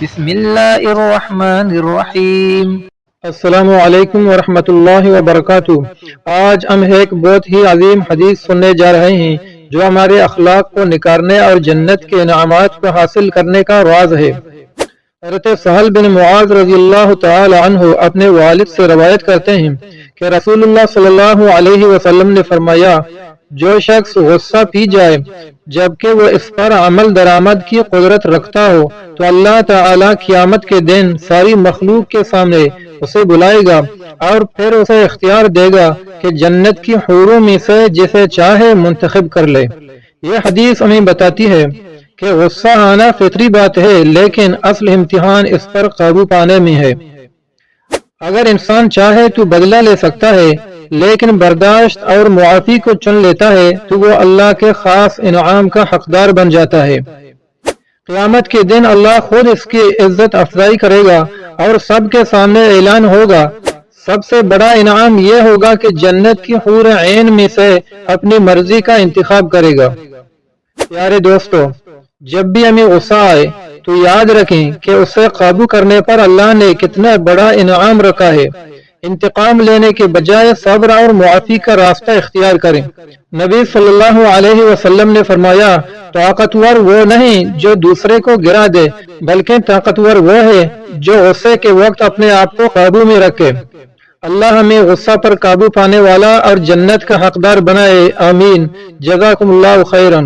بسم اللہ الرحمن الرحیم۔ السلام علیکم ورحمۃ اللہ وبرکاتہ۔ آج ہم ایک بہت ہی عظیم حدیث سننے جا رہے ہیں جو ہمارے اخلاق کو نکھارنے اور جنت کے انعامات کو حاصل کرنے کا راز ہے۔ حضرت سہل بن معاذ رضی اللہ تعالی عنہ اپنے والد سے روایت کرتے ہیں کہ رسول اللہ صلی اللہ علیہ وسلم نے فرمایا، جو شخص غصہ پی جائے جبکہ وہ اس پر عمل درآمد کی قدرت رکھتا ہو تو اللہ تعالی قیامت کے دن ساری مخلوق کے سامنے اسے بلائے گا اور پھر اسے اختیار دے گا کہ جنت کی حوروں میں سے جسے چاہے منتخب کر لے۔ یہ حدیث ہمیں بتاتی ہے کہ غصہ آنا فطری بات ہے، لیکن اصل امتحان اس پر قابو پانے میں ہے۔ اگر انسان چاہے تو بدلہ لے سکتا ہے، لیکن برداشت اور معافی کو چن لیتا ہے تو وہ اللہ کے خاص انعام کا حقدار بن جاتا ہے۔ قیامت کے دن اللہ خود اس کی عزت افزائی کرے گا اور سب کے سامنے اعلان ہوگا۔ سب سے بڑا انعام یہ ہوگا کہ جنت کی حور عین میں سے اپنی مرضی کا انتخاب کرے گا۔ پیارے دوستو، جب بھی ہمیں غصہ آئے تو یاد رکھیں کہ اسے قابو کرنے پر اللہ نے کتنا بڑا انعام رکھا ہے۔ انتقام لینے کے بجائے صبر اور معافی کا راستہ اختیار کریں۔ نبی صلی اللہ علیہ وسلم نے فرمایا، طاقتور وہ نہیں جو دوسرے کو گرا دے، بلکہ طاقتور وہ ہے جو غصے کے وقت اپنے آپ کو قابو میں رکھے۔ اللہ ہمیں غصہ پر قابو پانے والا اور جنت کا حقدار بنائے، آمین۔ جزاکم اللہ خیرا۔